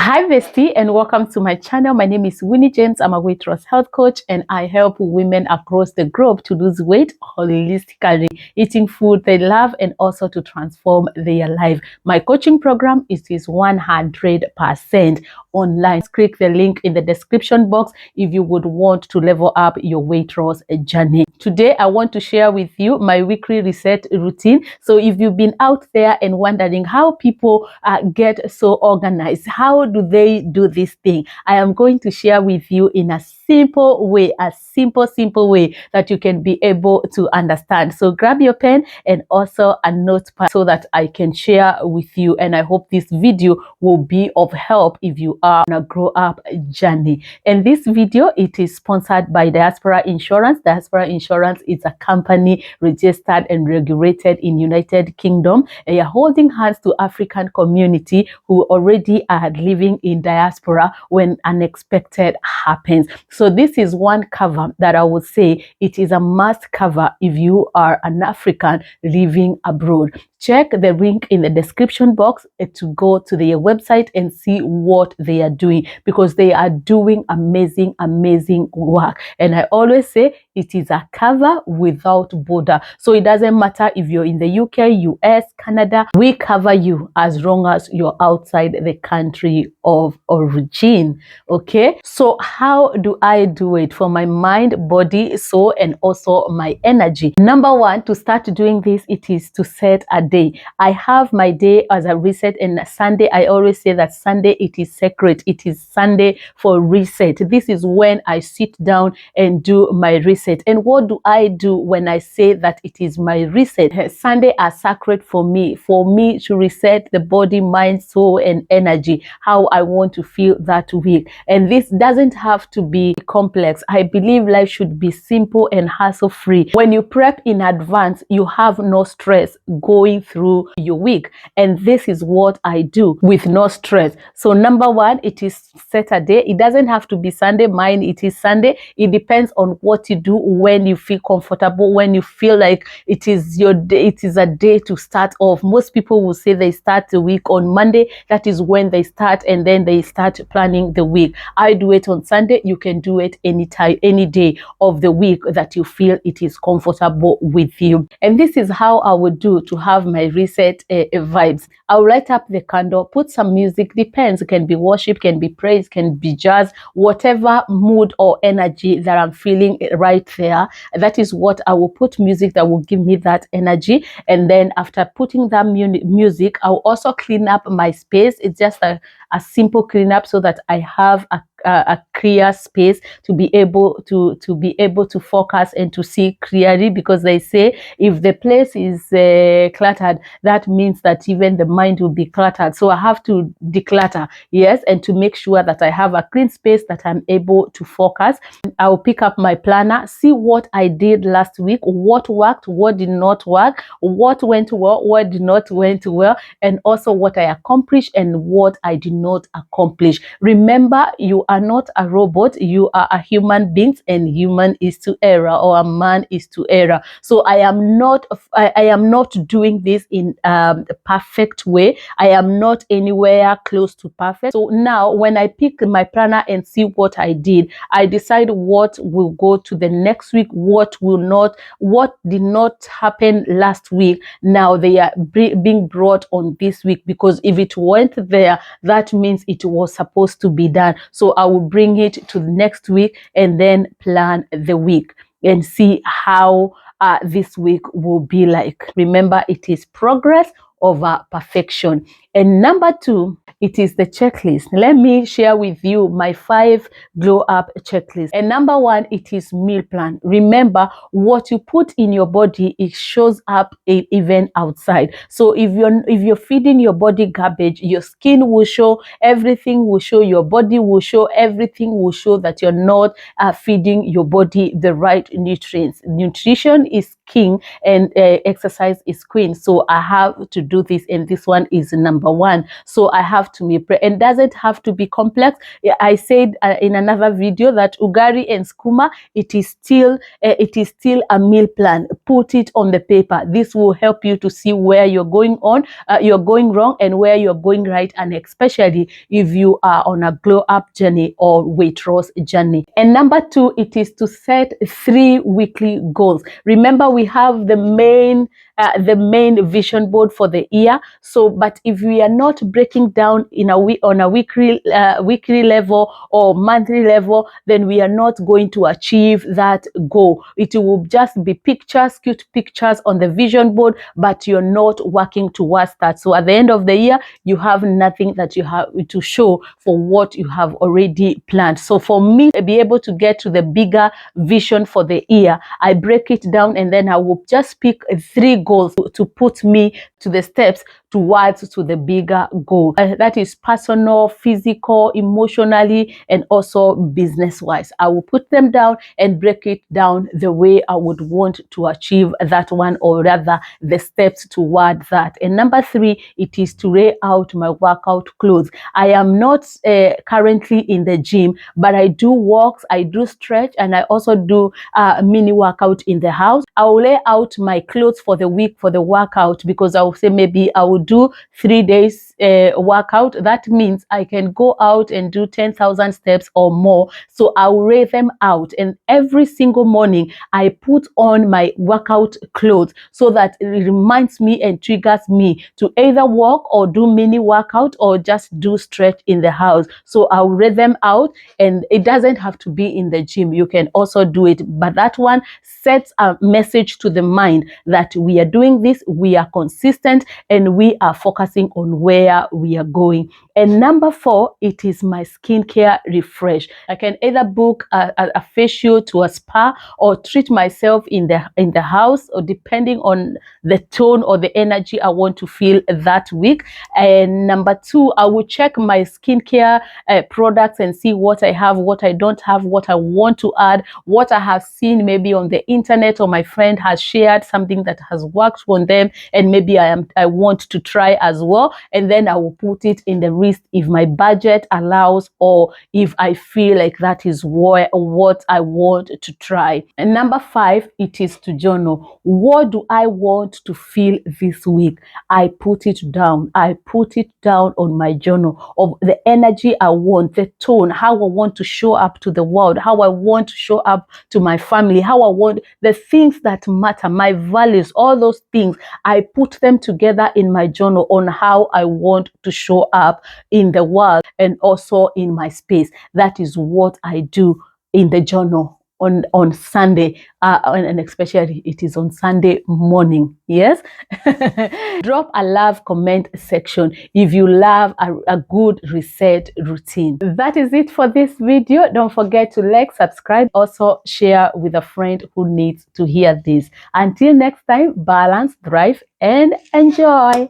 Hi bestie, and welcome to my channel. My name is Winnie James. I'm a weight loss health coach, and I help women across the globe to lose weight holistically, eating food they love and also to transform their life. My coaching program is 100% online. Click the link in the description box if you would want to level up your weight loss journey. Today I want to share with you my weekly reset routine. So if you've been out there and wondering how people get so organized, how do they do this thing, I am going to share with you in a simple way, a simple way that you can be able to understand. So grab your pen and also a notepad so that I can share with you, and I hope this video will be of help if you are on a grow up journey. And this video, it is sponsored by Diaspora Insurance. Diaspora Insurance is a company registered and regulated in United Kingdom. They are holding hands to African community who already are living in diaspora when unexpected happens. So this is one cover that I would say it is a must cover if you are an African living abroad. Check the link in the description box to go to their website and see what they are doing, because they are doing amazing work. And I always say it is a cover without border. So it doesn't matter if you're in the UK, US, Canada, we cover you as long as you're outside the country of origin. Okay, so how do I do it for my mind, body, soul, and also my energy? Number one, to start doing this, it is to set a day. I have my day as a reset, and Sunday, I always say that Sunday, it is sacred. It is Sunday for reset. This is when I sit down and do my reset. And what do I do when I say that it is my reset? Sunday are sacred for me to reset the body, mind, soul, and energy, how I want to feel that week. And this doesn't have to be complex. I believe life should be simple and hassle-free. When you prep in advance, you have no stress going through your week. And this is what I do with no stress. So number one, it is Saturday. It doesn't have to be Sunday. Mine, it is Sunday. It depends on what you do, when you feel comfortable, when you feel like it is your day. It is a day to start off. Most people will say they start the week on Monday. That is when they start, and then they start planning the week. I do it on Sunday. You can do it anytime, any day of the week that you feel it is comfortable with you. And this is how I would do to have my reset vibes. I'll light up the candle, put some music, depends. It can be worship, can be praise, can be jazz, whatever mood or energy that I'm feeling right there. That is what I will put music that will give me that energy. And then after putting that music, I'll also clean up my space. It's just a simple cleanup so that I have a clear space to be able to focus and to see clearly, because they say if the place is cluttered, that means that even the mind will be cluttered. So I have to declutter, yes, and to make sure that I have a clean space that I'm able to focus. I'll pick up my planner, see what I did last week, what worked, what did not work, what went well, what did not went well, and also what I accomplished and what I did not accomplish. Remember, you are not a robot, you are a human being, and human is to error, or a man is to error. So I am not doing this in a perfect way. I am not anywhere close to perfect. So now when I pick my planner and see what I did, I decide what will go to the next week, what did not happen last week. Now they are being brought on this week, because if it went there, that means it was supposed to be done. So I will bring it to the next week and then plan the week and see how this week will be like. Remember, it is progress over perfection. And number two, it is the checklist. Let me share with you my 5 glow up checklist. And number one, it is meal plan. Remember, what you put in your body, it shows up even outside. So if you're feeding your body garbage, your skin will show, everything will show, your body will show, everything will show that you're not feeding your body the right nutrients. Nutrition is king and exercise is queen. So I have to do this, and this one is number one. So I have to meal prep, and doesn't have to be complex. I said in another video that ugari and skuma, it is still a meal plan. put it on the paper. This will help you to see where you're going wrong and where you're going right, and especially if you are on a glow up journey or weight loss journey. And number 2, it is to set 3 weekly goals. Remember, we have the main vision board for the year. So, but if we are not breaking down in a week on a weekly level or monthly level, then we are not going to achieve that goal. It will just be pictures, cute pictures on the vision board, but you're not working towards that. So at the end of the year, you have nothing that you have to show for what you have already planned. So for me to be able to get to the bigger vision for the year, I break it down, and then I will just pick 3 goals to put me to the steps towards to the bigger goal. That is personal, physical, emotionally, and also business wise. I will put them down and break it down the way I would want to achieve that one, or rather the steps toward that. And number 3, it is to lay out my workout clothes. I am not currently in the gym, but I do walks, I do stretch, and I also do mini workout in the house. I will lay out my clothes for the week for the workout, because I will say maybe I will do 3 days workout. That means I can go out and do 10,000 steps or more. So I will lay them out, and every single morning I put on my workout clothes so that it reminds me and triggers me to either walk or do mini workout or just do stretch in the house. So I'll lay them out, and it doesn't have to be in the gym. You can also do it, but that one sets a message to the mind that we are doing this, we are consistent, and we are focusing on where we are going. And number 4, it is my skincare refresh. I can either book a facial to a spa or treat myself in the house, or depending on the tone or the energy I want to feel that week. And number 2, I will check my skincare products and see what I have, what I don't have, what I want to add, what I have seen maybe on the internet, or my friend has shared something that has worked on them, and maybe I want to try as well. And then I will put it in the list if my budget allows, or if I feel like that is what I want to try. And number 5, it is to journal. What do I want to feel this week? I put it down. I put it down on my journal of the energy I want, the tone, how I want to show up to the world, how I want to show up to my family, how I want the things that matter, my values, all those things. I put them together in my journal on how I want to show up in the world and also in my space. That is what I do in the journal on Sunday, and especially it is on Sunday morning. Yes. Drop a love comment section if you love a good reset routine. That is it for this video. Don't forget to like, subscribe, also share with a friend who needs to hear this. Until next time, balance, thrive, and enjoy.